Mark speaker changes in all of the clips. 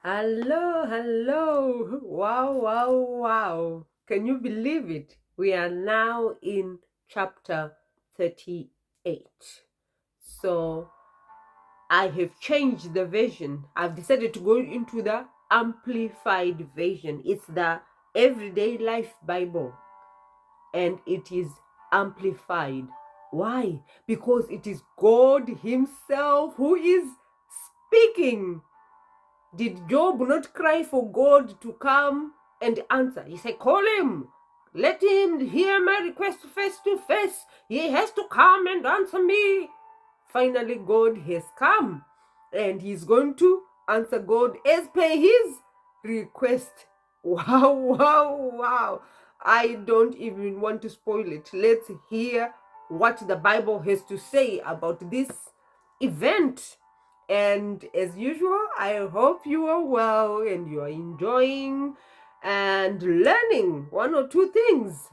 Speaker 1: Hello, hello. Wow, wow, wow. Can you believe it? We are now in chapter 38. So I have changed the version. I've decided to go into the amplified version. It's the Everyday Life Bible and it is amplified. Why? Because it is God Himself who is speaking. Did Job not cry for God to come and answer? He said, call him. Let him hear my request face to face. He has to come and answer me. Finally, God has come and he's going to answer God as per his request. Wow, wow, wow. I don't even want to spoil it. Let's hear what the Bible has to say about this event. And as usual, I hope you are well and you are enjoying and learning one or two things.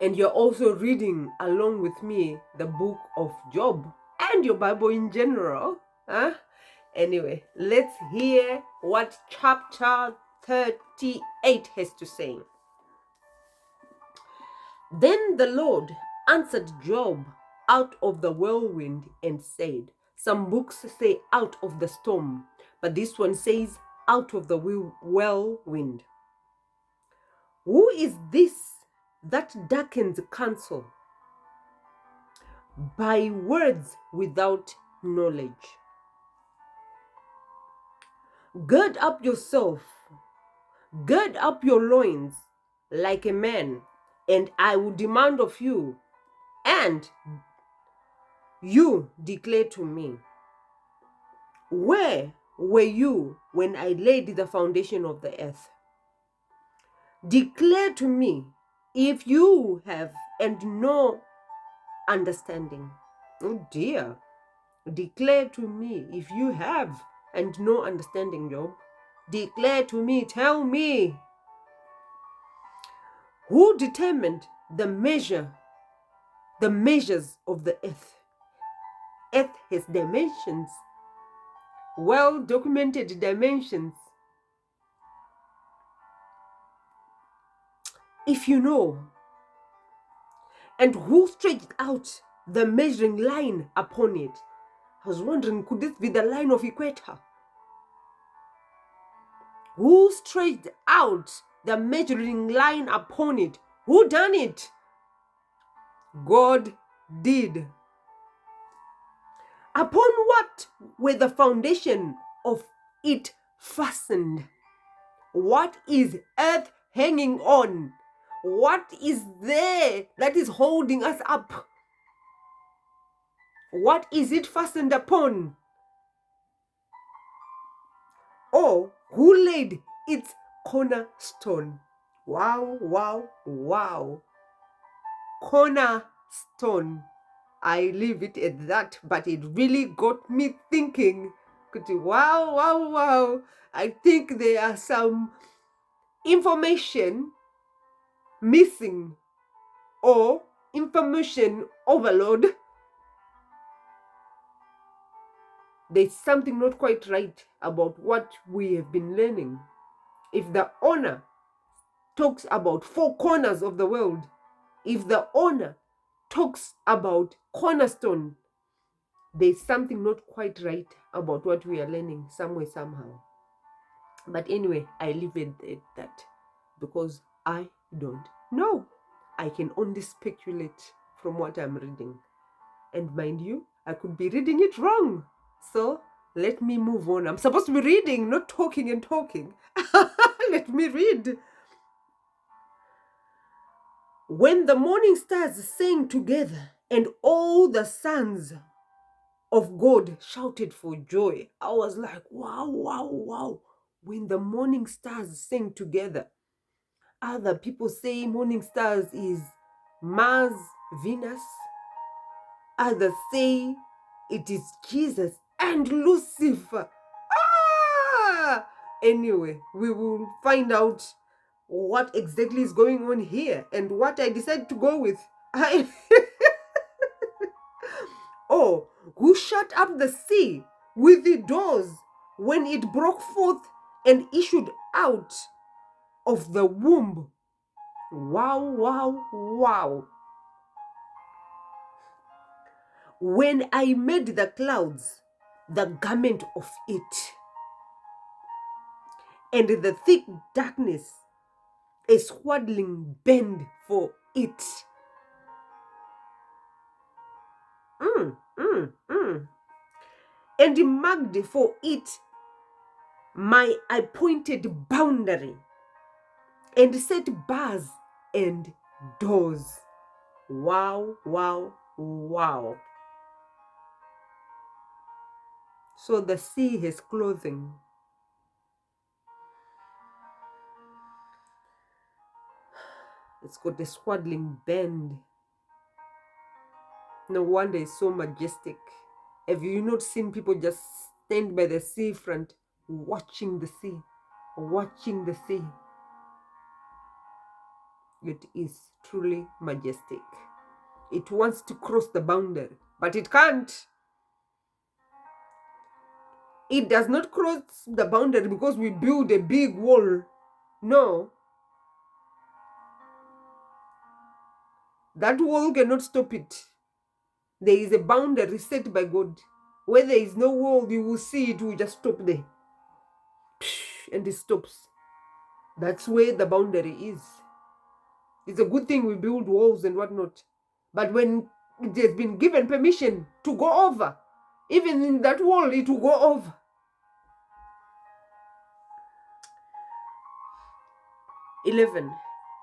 Speaker 1: And you're also reading along with me the book of Job and your Bible in general. Huh? Anyway, let's hear what chapter 38 has to say. Then the Lord answered Job out of the whirlwind and said, some books say out of the storm, but this one says out of the whirlwind. Who is this that darkens counsel by words without knowledge? Gird up yourself, gird up your loins like a man, and I will demand of you, and you declare to me. Where were you when I laid the foundation of the earth? Declare to me if you have and no understanding. Oh dear. Declare to me if you have and no understanding, Job. Declare to me, tell me. Who determined the measures of the earth? Earth has dimensions, well documented dimensions. If you know, and who stretched out the measuring line upon it? I was wondering, could this be the line of equator? Who stretched out the measuring line upon it? Who done it? God did. Upon what were the foundation of it fastened? What is earth hanging on? What is there that is holding us up? What is it fastened upon? Or who laid its cornerstone? Wow, wow, wow. Cornerstone. I leave it at that, but it really got me thinking. Wow, wow, wow. I think there are some information missing or information overload. There's something not quite right about what we have been learning. If the owner talks about four corners of the world, if the owner talks about cornerstone, there's something not quite right about what we are learning somewhere, somehow. But anyway, I leave it at that because I don't know. I can only speculate from what I'm reading. And mind you, I could be reading it wrong. So let me move on. I'm supposed to be reading, not talking and talking. Let me read. When the morning stars sang together and all the sons of God shouted for joy, I was like, wow, wow, wow. When the morning stars sang together. Other people say morning stars is Mars, Venus. Others say it is Jesus and Lucifer. Anyway, we will find out what exactly is going on here and what I decided to go with. Oh, who shut up the sea with the doors when it broke forth and issued out of the womb. Wow, wow, wow. When I made the clouds the garment of it, and the thick darkness a swaddling band for it. And marked for it my appointed boundary, and set bars and doors. Wow, wow, wow. So the sea has clothing. It's got a swaddling band. No wonder it's so majestic. Have you not seen people just stand by the seafront watching the sea? Watching the sea. It is truly majestic. It wants to cross the boundary, but it can't. It does not cross the boundary because we build a big wall. No. That wall cannot stop it. There is a boundary set by God. Where there is no wall, you will see it will just stop there. And it stops. That's where the boundary is. It's a good thing we build walls and whatnot. But when it has been given permission to go over, even in that wall, it will go over.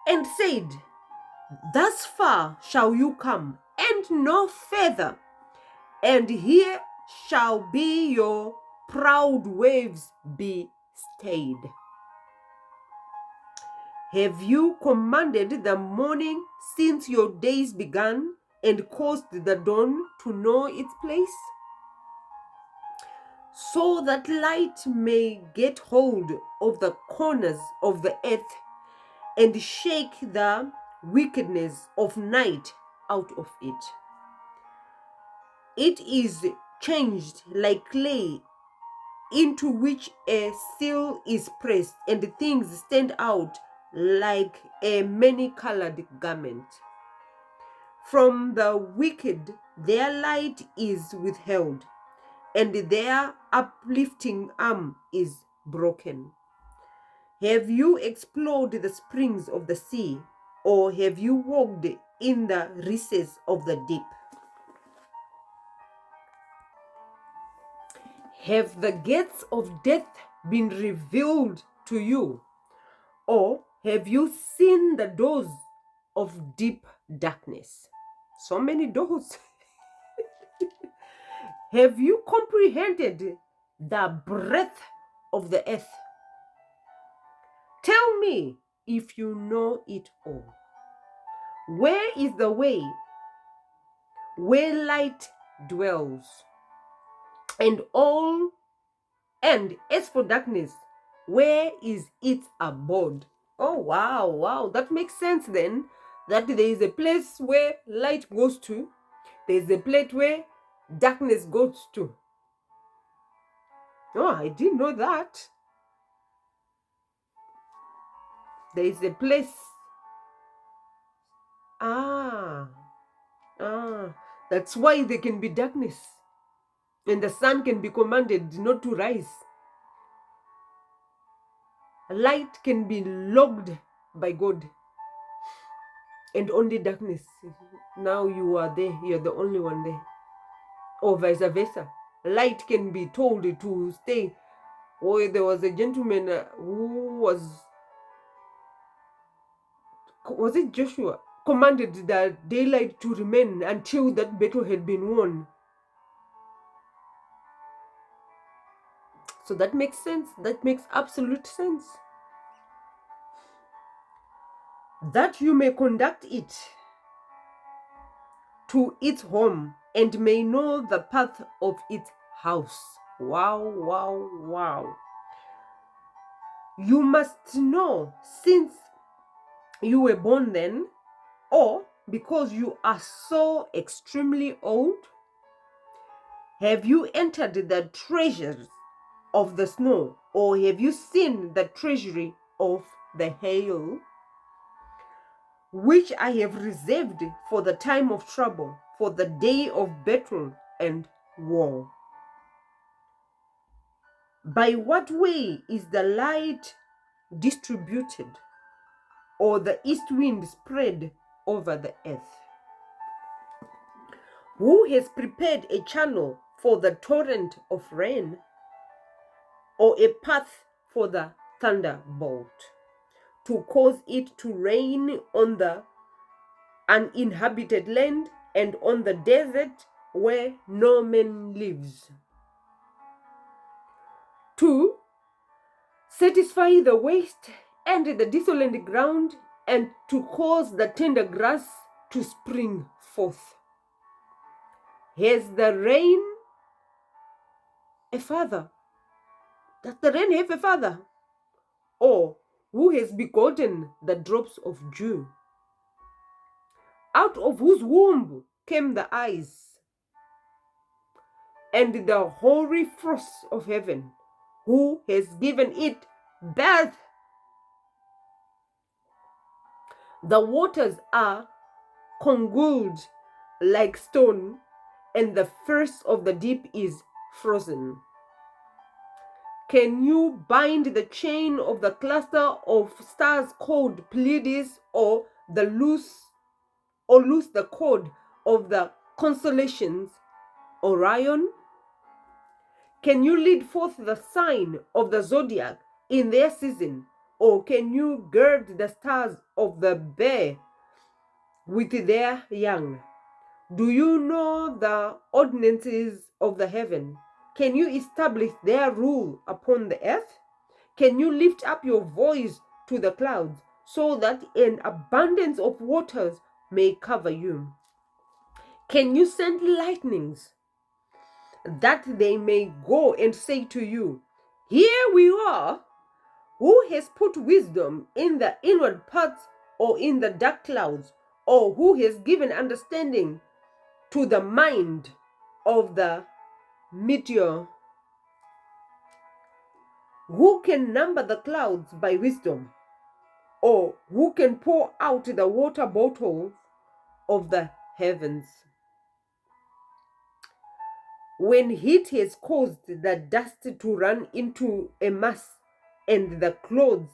Speaker 1: And said, thus far shall you come, and no further, and here shall be your proud waves be stayed. Have you commanded the morning since your days began, and caused the dawn to know its place? So that light may get hold of the corners of the earth, and shake the wickedness of night out of it. It is changed like clay, into which a seal is pressed, and things stand out like a many-colored garment. From the wicked their light is withheld, and their uplifting arm is broken. Have you explored the springs of the sea, or have you walked in the recesses of the deep? Have the gates of death been revealed to you, or have you seen the doors of deep darkness? So many doors. Have you comprehended the breadth of the earth? Tell me if you know it all. Where is the way where light dwells? And as for darkness, where is its abode? Oh, wow, wow. That makes sense then. That there is a place where light goes to. There is a place where darkness goes to. Oh, I didn't know that. There is a place. That's why there can be darkness. And the sun can be commanded not to rise. Light can be logged by God. And only darkness. Now you are there. You're the only one there. Or vice versa. Light can be told to stay. Or there was a gentleman who was it Joshua? Commanded the daylight to remain until that battle had been won. So that makes sense. That makes absolute sense. That you may conduct it to its home, and may know the path of its house. Wow, wow, wow. You must know since you were born then, or because you are so extremely old. Have you entered the treasures of the snow? Or have you seen the treasury of the hail, which I have reserved for the time of trouble, for the day of battle and war? By what way is the light distributed, or the east wind spread over the earth? Who has prepared a channel for the torrent of rain, or a path for the thunderbolt, to cause it to rain on the uninhabited land and on the desert where no man lives? To satisfy the waste and the desolate ground, and to cause the tender grass to spring forth. Has the rain a father? Does the rain have a father? Or who has begotten the drops of dew? Out of whose womb came the eyes, and the hoary frost of heaven? Who has given it birth? The waters are congealed like stone, and the first of the deep is frozen. Can you bind the chain of the cluster of stars called Pleiades, or loose the cord of the constellations Orion? Can you lead forth the sign of the zodiac in their season, or can you gird the stars of the bear with their young? Do you know the ordinances of the heaven? Can you establish their rule upon the earth? Can you lift up your voice to the clouds, so that an abundance of waters may cover you? Can you send lightnings, that they may go and say to you, "Here we are"? Who has put wisdom in the inward parts, or in the dark clouds? Or who has given understanding to the mind of the meteor? Who can number the clouds by wisdom? Or who can pour out the water bottles of the heavens? When heat has caused the dust to run into a mass, and the clothes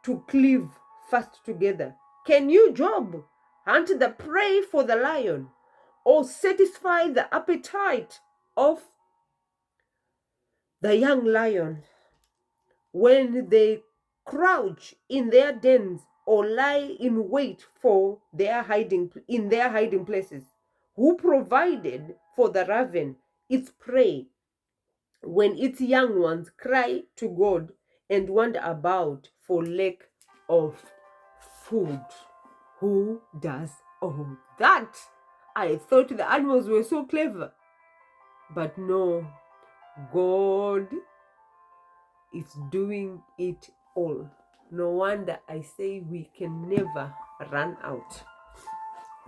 Speaker 1: to cleave fast together, can you, Job, hunt the prey for the lion, or satisfy the appetite of the young lion? When they crouch in their dens, or lie in wait for their hiding places, who provided for the raven its prey when its young ones cry to God and wander about for lack of food? Who does all that? I thought the animals were so clever, but no, God is doing it all. No wonder I say we can never run out.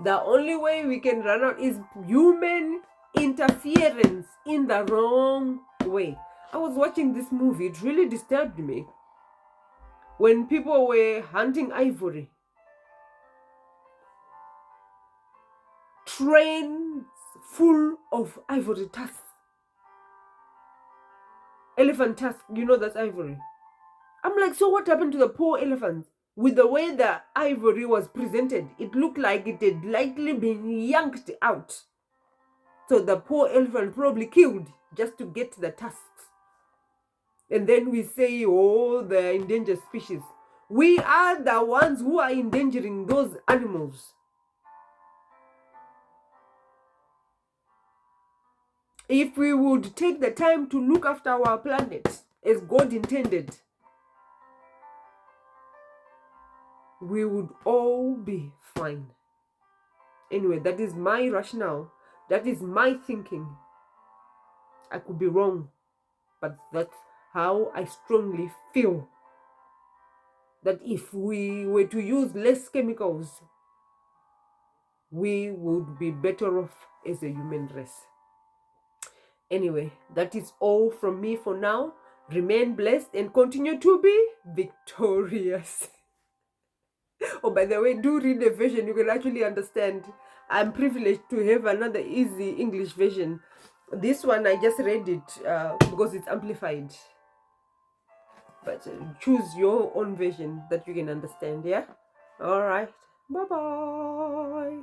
Speaker 1: The only way we can run out is human interference in the wrong way. I was watching this movie, it really disturbed me. When people were hunting ivory, trains full of ivory tusks, elephant tusks, that's ivory. I'm like, so what happened to the poor elephants? With the way the ivory was presented, it looked like it had lightly been yanked out. So the poor elephant probably killed just to get the tusks. And then we say, oh, the endangered species. We are the ones who are endangering those animals. If we would take the time to look after our planet as God intended, we would all be fine. Anyway, that is my rationale. That is my thinking. I could be wrong, but that's how I strongly feel. That if we were to use less chemicals, we would be better off as a human race. Anyway, that is all from me for now. Remain blessed and continue to be victorious. Oh, by the way, do read the version. You can actually understand. I'm privileged to have another easy English version. This one, I just read it because it's amplified. But choose your own version that you can understand, yeah? All right. Bye-bye.